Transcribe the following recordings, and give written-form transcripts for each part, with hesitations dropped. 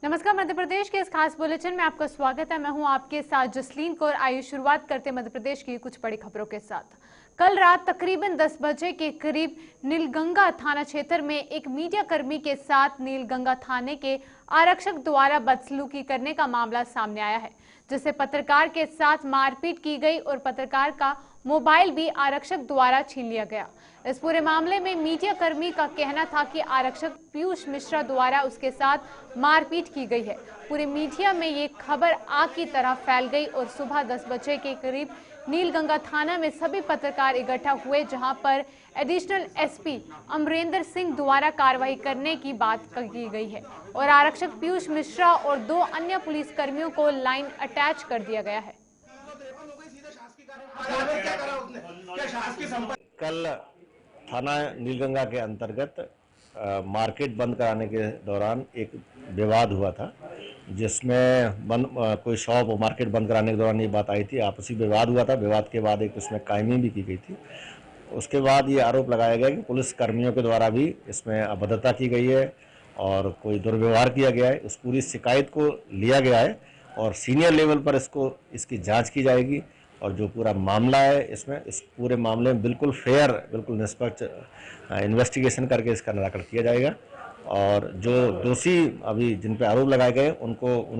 नमस्कार, मध्य प्रदेश के इस खास बुलेटिन में आपका स्वागत है। मैं हूं आपके साथ जसलीन कौर। आइए शुरुआत करते मध्य प्रदेश की कुछ बड़ी खबरों के साथ। कल रात तकरीबन 10 बजे के करीब नीलगंगा थाना क्षेत्र में एक मीडिया कर्मी के साथ नीलगंगा थाने के आरक्षक द्वारा बदसलूकी करने का मामला सामने आया है, जिससे पत्रकार के साथ मारपीट की गई और पत्रकार का मोबाइल भी आरक्षक द्वारा छीन लिया गया। इस पूरे मामले में मीडिया कर्मी का कहना था कि आरक्षक पीयूष मिश्रा द्वारा उसके साथ मारपीट की गई है। पूरे मीडिया में ये खबर आग की तरह फैल गई और सुबह 10 बजे के करीब नीलगंगा थाना में सभी पत्रकार इकट्ठा हुए, जहां पर एडिशनल एसपी अमरेंद्र सिंह द्वारा कार्रवाई करने की बात की गई है और आरक्षक पीयूष मिश्रा और 2 अन्य पुलिस कर्मियों को लाइन अटैच कर दिया गया है। कल थाना नीलगंगा के अंतर्गत मार्केट बंद कराने के दौरान एक विवाद हुआ था, जिसमें कोई शॉप मार्केट बंद कराने के दौरान ये बात आई थी, आपसी विवाद हुआ था। विवाद के बाद एक उसमें कायमी भी की गई थी। उसके बाद ये आरोप लगाया गया कि पुलिस कर्मियों के द्वारा भी इसमें अभद्रता की गई है और कोई दुर्व्यवहार किया गया है। उस पूरी शिकायत को लिया गया है और सीनियर लेवल पर इसकी जांच की जाएगी और जो पूरा मामला है इस पूरे मामले में बिल्कुल फेयर, बिल्कुल निष्पक्ष इन्वेस्टिगेशन करके इसका निराकरण किया जाएगा और जो दोषी अभी जिन पर आरोप लगाए गए उन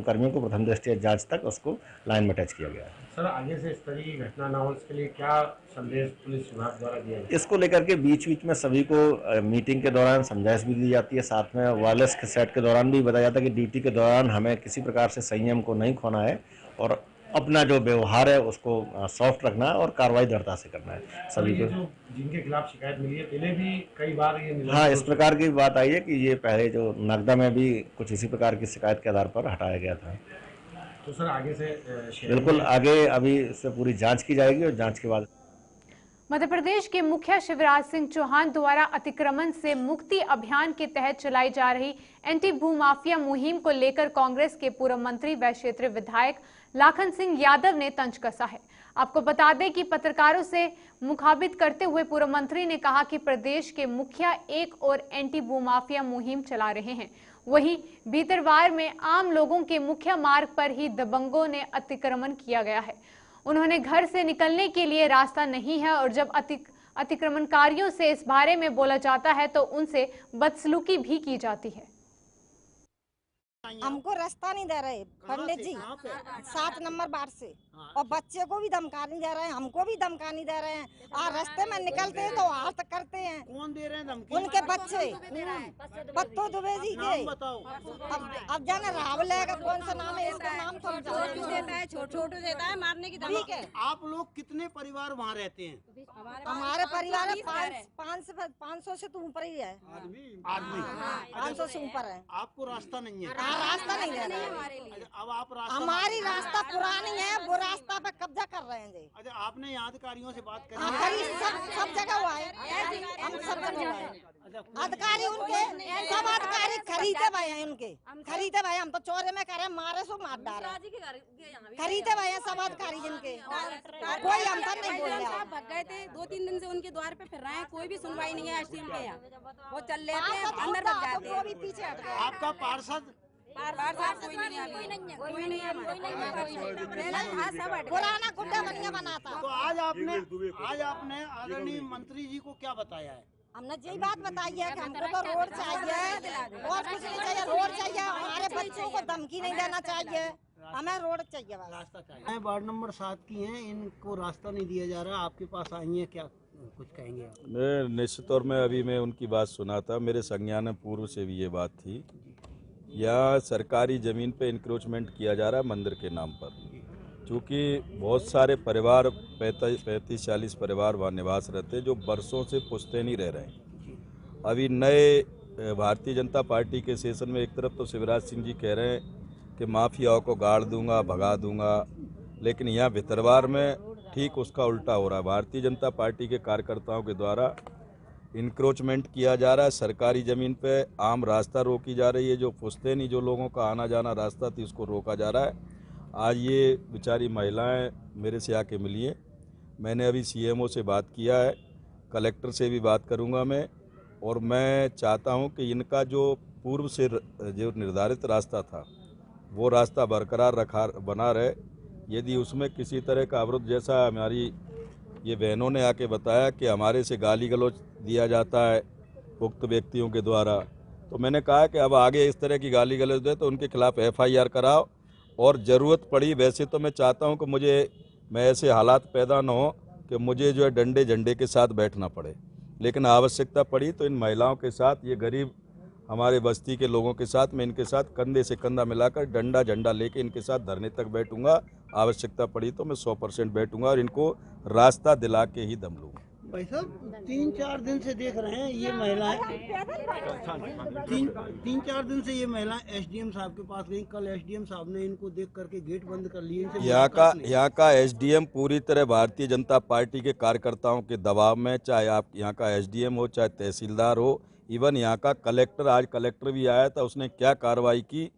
कर्मियों को प्रथम दृष्टया जांच तक उसको लाइन में अटैच किया गया है। सर, आगे से इस तरह की घटना न हो इसके लिए क्या संदेश पुलिस विभाग द्वारा दिया जाए? इसको लेकर के बीच बीच में सभी को मीटिंग के दौरान समझाइश भी दी जाती है। साथ में वायरलेस सेट के दौरान भी बताया जाता है कि ड्यूटी के दौरान हमें किसी प्रकार से संयम को नहीं खोना है और अपना जो व्यवहार है उसको सॉफ्ट रखना है और कार्रवाई दृढ़ता से करना है सभी को। जिनके खिलाफ शिकायत मिली है पहले भी कई बार ये हाँ, इस प्रकार की बात आई है कि ये पहले जो नगदा में भी कुछ इसी प्रकार की शिकायत के आधार पर हटाया गया था। तो सर आगे से बिल्कुल आगे अभी इससे पूरी जांच की जाएगी और जांच के बाद मध्य प्रदेश के मुखिया शिवराज सिंह चौहान द्वारा अतिक्रमण से मुक्ति अभियान के तहत चलाई जा रही एंटी भूमाफिया मुहिम को लेकर कांग्रेस के पूर्व मंत्री व क्षेत्रीय विधायक लाखन सिंह यादव ने तंज कसा है। आपको बता दें कि पत्रकारों से मुखातिब करते हुए पूर्व मंत्री ने कहा कि प्रदेश के मुखिया एक और एंटी भूमाफिया मुहिम चला रहे हैं, वहीं भीतरवार में आम लोगों के मुख्य मार्ग पर ही दबंगों ने अतिक्रमण किया गया है। उन्होंने घर से निकलने के लिए रास्ता नहीं है और जब अतिक्रमणकारियों से इस बारे में बोला जाता है तो उनसे बदसलूकी भी की जाती है। हमको रास्ता नहीं दे रहे पंडित जी 7 नंबर वार्ड से, और बच्चे को भी धमका नहीं दे रहे हैं, हमको भी धमका नहीं दे रहे हैं। रास्ते में निकलते हैं तो हाथ करते हैं। कौन दे रहे हैं धमकी? उनके बच्चे पत्तो दुबे जी के। अब जाने रावल है का कौन सा नाम है, इसका नाम तो छोटू देता है मारने की धमकी। आप लोग कितने परिवार वहाँ रहते हैं? हमारे परिवार 500 से तो ऊपर ही है। आदमी 500 से ऊपर है। आपको रास्ता नहीं है? रास्ता नहीं दे रहे। अब आप रास्ता हमारी रास्ता पुरानी है, वो रास्ता पे कब्जा कर रहे हैं जी। अच्छा, आपने यहाँ अधिकारियों से बात करी? सब जगह हुआ है, हम सब जगह हुआ है। अधिकारी उनके सब अधिकारी खरीदे भाई हैं, उनके खरीदे भाई। हम तो चोरे में करे मारे सो मार डाले, खरीदे भाई हैं सब अधिकारी जिनके। कोई हम तो नहीं बोल रहा। भग गए थे 2-3 दिन से उनके द्वार पे फिर रहे हैं, कोई भी सुनवाई नहीं है एसडीएम के यहाँ। वो चल रहे थे अंदर भग जाते हैं। वो भी पीछे हट गए। आपका पार्षद पुराना गुड्डा बनिया बनाता। तो आज आपने आदरणीय मंत्री जी को क्या बताया है? हमने यही बात बताई है कि हमको तो रोड चाहिए और कुछ नहीं चाहिए। रोड चाहिए, हमारे बच्चों को धमकी नहीं देना चाहिए, हमें रोड चाहिए, रास्ता चाहिए। वार्ड नंबर 7 की हैं, इनको रास्ता नहीं दिया जा रहा, आपके पास आई है, क्या कुछ कहेंगे आप? मैं निश्चित तौर में अभी मैं उनकी बात सुना था, मेरे संज्ञान पूर्व से भी ये बात थी। यहाँ सरकारी ज़मीन पे इंक्रोचमेंट किया जा रहा है मंदिर के नाम पर, क्योंकि बहुत सारे परिवार 35-40 परिवार वहाँ निवास रहते हैं जो बरसों से पुश्तैनी रह रहे हैं। अभी नए भारतीय जनता पार्टी के सेशन में एक तरफ तो शिवराज सिंह जी कह रहे हैं कि माफियाओं को गाड़ दूंगा, भगा दूंगा, लेकिन यहाँ भितरवार में ठीक उसका उल्टा हो रहा है। भारतीय जनता पार्टी के कार्यकर्ताओं के द्वारा इंक्रोचमेंट किया जा रहा है सरकारी ज़मीन पे, आम रास्ता रोकी जा रही है। जो पुश्तैनी जो लोगों का आना जाना रास्ता थी उसको रोका जा रहा है। आज ये बेचारी महिलाएं मेरे से आके मिली हैं, मैंने अभी सीएमओ से बात किया है, कलेक्टर से भी बात करूंगा मैं, और मैं चाहता हूं कि इनका जो पूर्व से जो निर्धारित रास्ता था वो रास्ता बरकरार बना रहे। यदि उसमें किसी तरह का अवरोध, जैसा हमारी ये बहनों ने आके बताया कि हमारे से गाली गलौज दिया जाता है उक्त व्यक्तियों के द्वारा, तो मैंने कहा कि अब आगे इस तरह की गाली गलौज दे तो उनके खिलाफ FIR कराओ, और ज़रूरत पड़ी, वैसे तो मैं चाहता हूं कि मैं ऐसे हालात पैदा न हो कि मुझे जो है डंडे झंडे के साथ बैठना पड़े, लेकिन आवश्यकता पड़ी तो इन महिलाओं के साथ, ये गरीब हमारे बस्ती के लोगों के साथ, मैं इनके साथ कंधे से कंधा मिलाकर डंडा झंडा लेके इनके साथ धरने तक बैठूंगा। आवश्यकता पड़ी तो मैं 100% बैठूंगा और इनको रास्ता दिला के ही दम लूँगा। भाई साहब 3-4 दिन से देख रहे हैं ये महिलाएं, 3-4 दिन से ये महिलाएं SDM साहब के पास गई। कल SDM साहब ने इनको देख करके गेट बंद कर लिए। यहाँ का SDM पूरी तरह भारतीय जनता पार्टी के कार्यकर्ताओं के दबाव में, चाहे आप यहाँ का SDM हो, चाहे तहसीलदार हो, इवन यहाँ का कलेक्टर, आज कलेक्टर भी आया था, उसने क्या कार्रवाई की,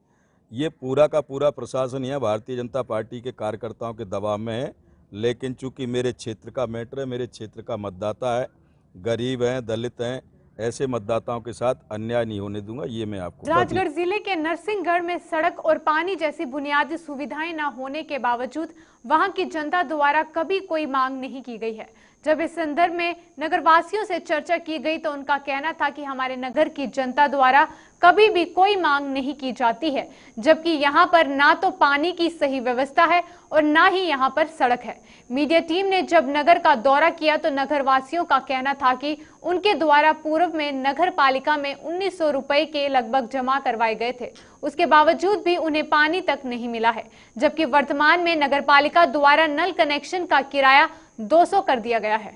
ये पूरा का पूरा प्रशासन यहाँ भारतीय जनता पार्टी के कार्यकर्ताओं के दबाव में है। लेकिन चूंकि मेरे क्षेत्र का मैटर है, मेरे क्षेत्र का मतदाता है, गरीब हैं, दलित हैं, ऐसे मतदाताओं के साथ अन्याय नहीं होने दूंगा। ये मैं आपको राजगढ़ जिले के नरसिंहगढ़ में सड़क और पानी जैसी बुनियादी सुविधाएं न होने के बावजूद वहां की जनता द्वारा कभी कोई मांग नहीं की गई है। जब इस संदर्भ में नगरवासियों से चर्चा की गई तो उनका कहना था कि हमारे नगर की जनता द्वारा कभी भी कोई मांग नहीं की जाती है, जबकि यहाँ पर ना तो पानी की सही व्यवस्था है और ना ही यहाँ पर सड़क है। मीडिया टीम ने जब नगर का दौरा किया तो नगरवासियों का कहना था कि उनके द्वारा पूर्व में नगर पालिका में 1900 रुपए के लगभग जमा करवाए गए थे, उसके बावजूद भी उन्हें पानी तक नहीं मिला है, जबकि वर्तमान में नगर पालिका द्वारा नल कनेक्शन का किराया 200 कर दिया गया है।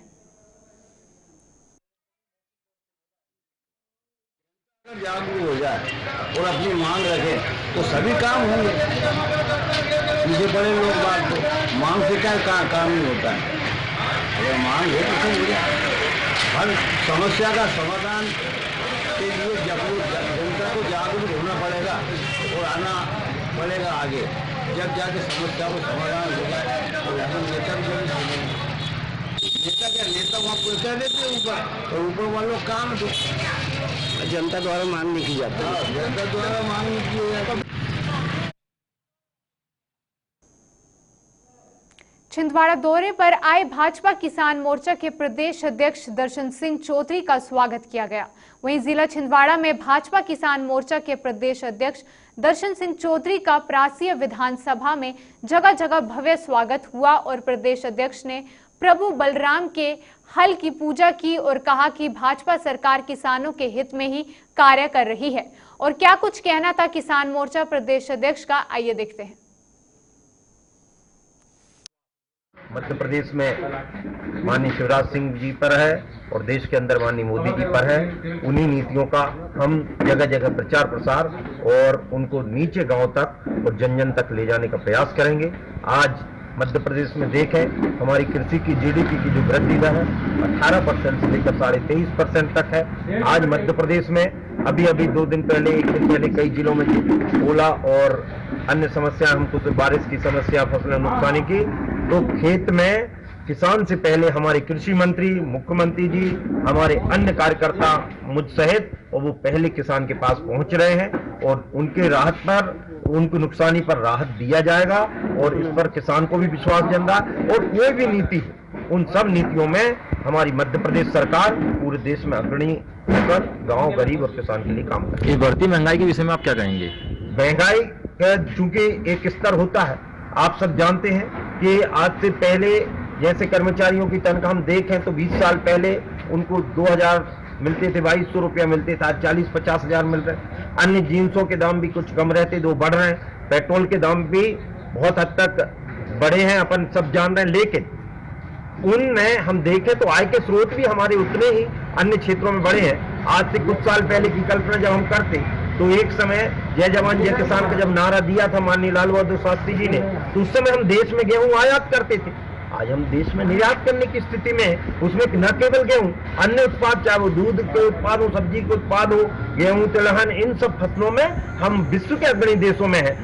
जागरूक हो जाए और अपनी मांग रखे तो सभी काम होंगे। पीछे बड़े लोग बात तो मांग से क्या काम नहीं होता है, अगर मांग है तो सब हो जाए। हर समस्या का समाधान के लिए जनता को जागरूक होना पड़ेगा और आना पड़ेगा आगे, जब जाके समस्या को समाधान होगा। तो नेता वहाँ पहुँचा देते ऊपर, और ऊपर वालों काम तो जनता द्वारा मांग नहीं की जाती। जनता द्वारा मांग नहीं की जाती। छिंदवाड़ा दौरे पर आए भाजपा किसान मोर्चा के प्रदेश अध्यक्ष दर्शन सिंह चौधरी का स्वागत किया गया। वहीं जिला छिंदवाड़ा में भाजपा किसान मोर्चा के प्रदेश अध्यक्ष दर्शन सिंह चौधरी का प्रासीय विधानसभा में जगह जगह भव्य स्वागत हुआ और प्रदेश अध्यक्ष ने प्रभु बलराम के हल की पूजा की और कहा कि भाजपा सरकार किसानों के हित में ही कार्य कर रही है। और क्या कुछ कहना था किसान मोर्चा प्रदेश अध्यक्ष का, आइए देखते हैं। मध्य प्रदेश में माननीय शिवराज सिंह जी पर है और देश के अंदर माननीय मोदी जी पर है। उन्हीं नीतियों का हम जगह जगह प्रचार प्रसार और उनको नीचे गांव तक और जन जन तक ले जाने का प्रयास करेंगे। आज मध्य प्रदेश में देखें, हमारी कृषि की GDP की जो वृद्धि दर है 18% से लेकर 23.5% तक है। आज मध्य प्रदेश में अभी 2 दिन पहले, 1 दिन पहले कई जिलों में ओला और अन्य समस्या, हमको तो बारिश की समस्या, फसलें नुकसानी की, तो खेत में किसान से पहले हमारे कृषि मंत्री, मुख्यमंत्री जी, हमारे अन्य कार्यकर्ता मुझ सहित, और वो पहले किसान के पास पहुंच रहे हैं और उनके राहत पर, उनको नुकसानी पर राहत दिया जाएगा और इस पर किसान को भी विश्वास जंगा। और कोई भी नीति, उन सब नीतियों में हमारी मध्य प्रदेश सरकार पूरे देश में अग्रणी होकर गांव, गरीब और किसान के लिए काम करे। ये बढ़ती महंगाई के विषय में आप क्या कहेंगे? महंगाई का चूंकि एक स्तर होता है, आप सब जानते हैं कि आज से पहले जैसे कर्मचारियों की तनख्वाह हम देखें तो 20 साल पहले उनको 2000 मिलते थे, 2200 रुपया मिलते थे, आज 40-50 हजार मिल रहे। अन्य जींसों के दाम भी कुछ कम रहते, वो बढ़ रहे हैं। पेट्रोल के दाम भी बहुत हद तक बढ़े हैं, अपन सब जान रहे हैं। लेकिन उनमें हम देखें तो आय के स्रोत भी हमारे उतने ही अन्य क्षेत्रों में बढ़े हैं। आज से कुछ साल पहले की कल्पना जब हम करते तो एक समय जय जवान जय किसान का जब नारा दिया था माननीय लाल बहादुर शास्त्री जी ने, तो उस समय हम देश में गेहूं आयात करते थे। आज हम देश में निर्यात करने की स्थिति में, उसमें न केवल गेहूं, अन्य उत्पाद, चाहे वो दूध के उत्पाद हो, सब्जी के उत्पाद हो, गेहूं, तिलहन, इन सब फसलों में हम विश्व के अग्रणी देशों में हैं।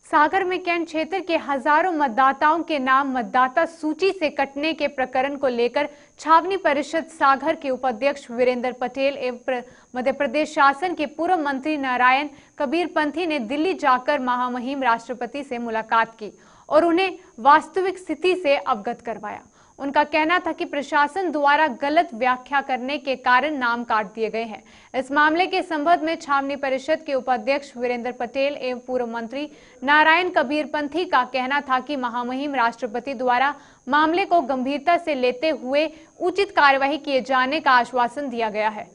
सागर में कैंट क्षेत्र के हजारों मतदाताओं के नाम मतदाता सूची से कटने के प्रकरण को लेकर छावनी परिषद सागर के उपाध्यक्ष वीरेंद्र पटेल एवं मध्य प्रदेश शासन के पूर्व मंत्री नारायण कबीरपंथी ने दिल्ली जाकर महामहिम राष्ट्रपति से मुलाकात की और उन्हें वास्तविक स्थिति से अवगत करवाया। उनका कहना था कि प्रशासन द्वारा गलत व्याख्या करने के कारण नाम काट दिए गए हैं। इस मामले के संबंध में छावनी परिषद के उपाध्यक्ष वीरेंद्र पटेल एवं पूर्व मंत्री नारायण कबीरपंथी का कहना था कि महामहिम राष्ट्रपति द्वारा मामले को गंभीरता से लेते हुए उचित कार्यवाही किए जाने का आश्वासन दिया गया है।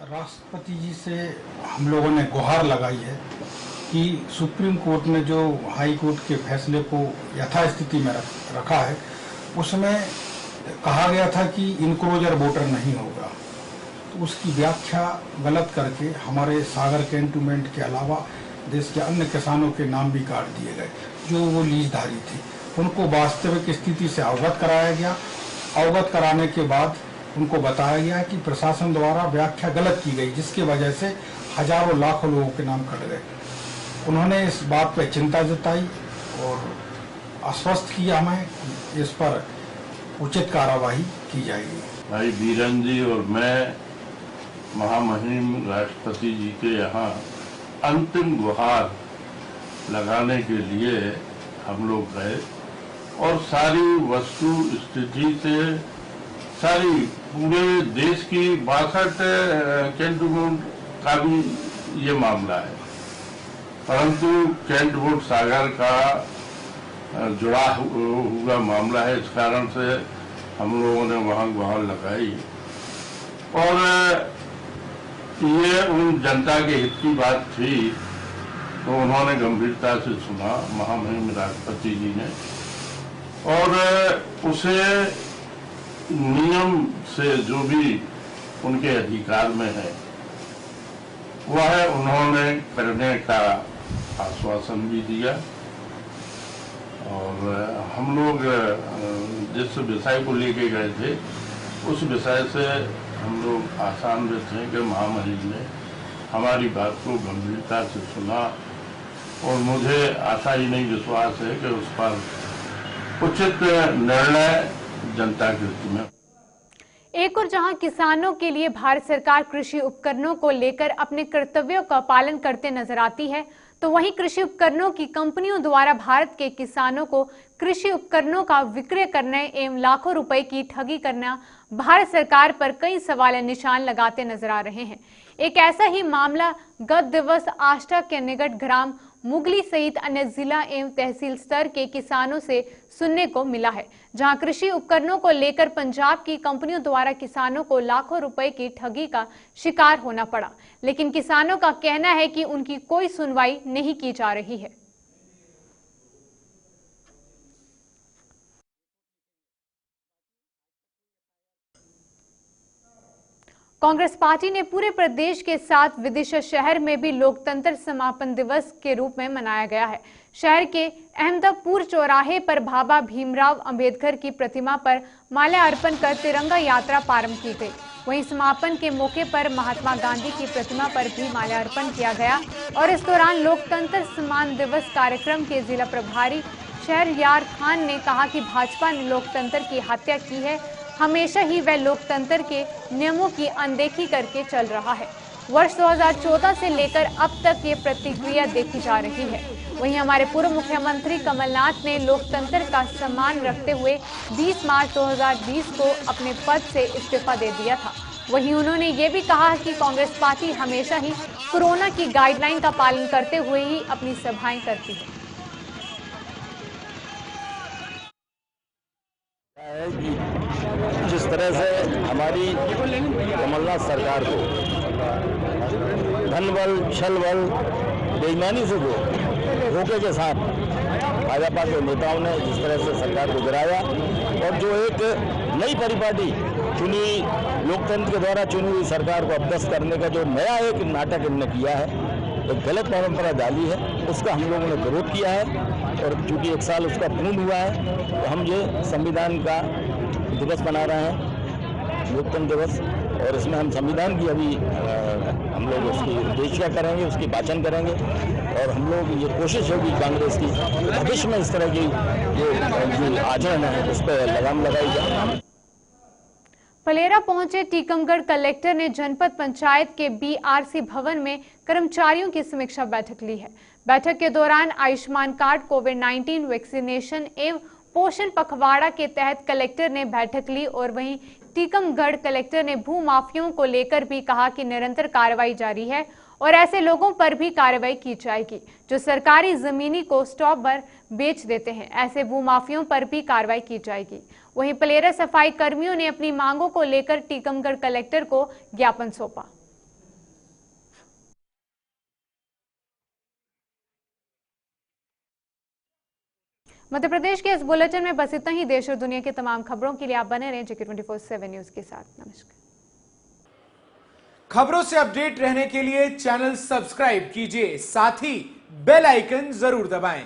राष्ट्रपति जी से हम लोगों ने गुहार लगाई है कि सुप्रीम कोर्ट ने जो हाई कोर्ट के फैसले को यथास्थिति में रखा है उसमें कहा गया था कि इनक्लोजर वोटर नहीं होगा, तो उसकी व्याख्या गलत करके हमारे सागर कैंटोनमेंट के अलावा देश के अन्य किसानों के नाम भी काट दिए गए जो वो लीजधारी थे। उनको वास्तविक स्थिति से अवगत कराया गया। अवगत कराने के बाद उनको बताया गया कि प्रशासन द्वारा व्याख्या गलत की गई, जिसकी वजह से हजारों लाखों लोगों के नाम कट गए। उन्होंने इस बात पर चिंता जताई और आश्वस्त किया हमें इस पर उचित कार्यवाही की जाएगी। भाई बीरन जी और मैं महामहिम राष्ट्रपति जी के यहाँ अंतिम गुहार लगाने के लिए हम लोग गए और सारी वस्तु स्थिति से सारी पूरे देश की 62 कैंटोनमेंट का भी ये मामला है, परंतु कैंट बोर्ड सागर का जुड़ा हुआ मामला है। इस कारण से हम लोगों ने वहां गुहार लगाई और ये उन जनता के हित की बात थी, तो उन्होंने गंभीरता से सुना महामहिम राष्ट्रपति जी ने और उसे नियम से जो भी उनके अधिकार में है वह उन्होंने करने का आश्वासन भी दिया। और हम लोग जिस विषय को लेके गए थे उस विषय से हम लोग आशान्वित हैं कि महामहिम ने हमारी बात को गंभीरता से सुना और मुझे आशा ही नहीं विश्वास है कि उस पर उचित निर्णय जनता के हित में। एक और जहां किसानों के लिए भारत सरकार कृषि उपकरणों को लेकर अपने कर्तव्यों का पालन करते नजर आती है, तो वहीं कृषि उपकरणों की कंपनियों द्वारा भारत के किसानों को कृषि उपकरणों का विक्रय करने एवं लाखों रुपए की ठगी करना भारत सरकार पर कई सवाल निशान लगाते नजर आ रहे हैं। एक ऐसा ही मामला गत दिवस आष्टा के निकट ग्राम मुगली सहित अन्य जिला एवं तहसील स्तर के किसानों से सुनने को मिला है, जहां कृषि उपकरणों को लेकर पंजाब की कंपनियों द्वारा किसानों को लाखों रुपए की ठगी का शिकार होना पड़ा, लेकिन किसानों का कहना है कि उनकी कोई सुनवाई नहीं की जा रही है। कांग्रेस पार्टी ने पूरे प्रदेश के साथ विदिशा शहर में भी लोकतंत्र समापन दिवस के रूप में मनाया गया है। शहर के अहमदपुर चौराहे पर बाबा भीमराव अंबेडकर की प्रतिमा पर माल्या अर्पण कर तिरंगा यात्रा प्रारंभ की गई। वहीं समापन के मौके पर महात्मा गांधी की प्रतिमा पर भी माल्यार्पण किया गया और इस दौरान लोकतंत्र सम्मान दिवस कार्यक्रम के जिला प्रभारी शहरयार खान ने कहा कि भाजपा ने लोकतंत्र की हत्या की है। हमेशा ही वह लोकतंत्र के नियमों की अनदेखी करके चल रहा है। वर्ष 2014 से लेकर अब तक ये प्रतिक्रिया देखी जा रही है। वहीं हमारे पूर्व मुख्यमंत्री कमलनाथ ने लोकतंत्र का सम्मान रखते हुए 20 मार्च 2020 को अपने पद से इस्तीफा दे दिया था। वहीं उन्होंने ये भी कहा कि कांग्रेस पार्टी हमेशा ही कोरोना की गाइडलाइन का पालन करते हुए ही अपनी सभाएं करती है। जिस तरह से हमारी कमलनाथ सरकार को धन बल, छल बल, बेईमानी से धोखे के साथ भाजपा के नेताओं ने जिस तरह से सरकार को गिराया और जो एक नई परिपाटी चुनी लोकतंत्र के द्वारा चुनी हुई सरकार को अपदस्थ करने का जो नया एक नाटक इन्होंने किया है, एक गलत परंपरा डाली है, उसका हम लोगों ने विरोध किया है। और चूंकि 1 साल उसका पूर्ण हुआ है तो हम ये संविधान का दिवस मना रहे हैं, लोकतंत्र दिवस, और इसमें हम संविधान की अभी हम लोग उसकी उपेक्षा करेंगे, उसकी वाचन करेंगे और हम लोग ये कोशिश होगी कांग्रेस की भविष्य में इस तरह की जो आचरण है उस पर लगाम लगाई जाए। फलेरा पहुंचे टीकमगढ़ कलेक्टर ने जनपद पंचायत के बीआरसी भवन में कर्मचारियों की समीक्षा बैठक ली है। बैठक के दौरान आयुष्मान कार्ड, कोविड-19 वैक्सीनेशन एवं पोषण पखवाड़ा के तहत कलेक्टर ने बैठक ली और वहीं टीकमगढ़ कलेक्टर ने भू माफियों को लेकर भी कहा कि निरंतर कार्रवाई जारी है और ऐसे लोगों पर भी कार्रवाई की जाएगी जो सरकारी जमीनी को स्टॉप पर बेच देते हैं। ऐसे भू माफियों पर भी कार्रवाई की जाएगी। वहीं पलेरा सफाई कर्मियों ने अपनी मांगों को लेकर टीकमगढ़ कलेक्टर को ज्ञापन सौंपा। मध्य प्रदेश के इस बुलेटिन में बस इतना ही। देश और दुनिया की तमाम खबरों के लिए आप बने रहें JK 24/7 न्यूज के साथ। नमस्कार। खबरों से अपडेट रहने के लिए चैनल सब्सक्राइब कीजिए, साथ ही बेल आइकन जरूर दबाएं।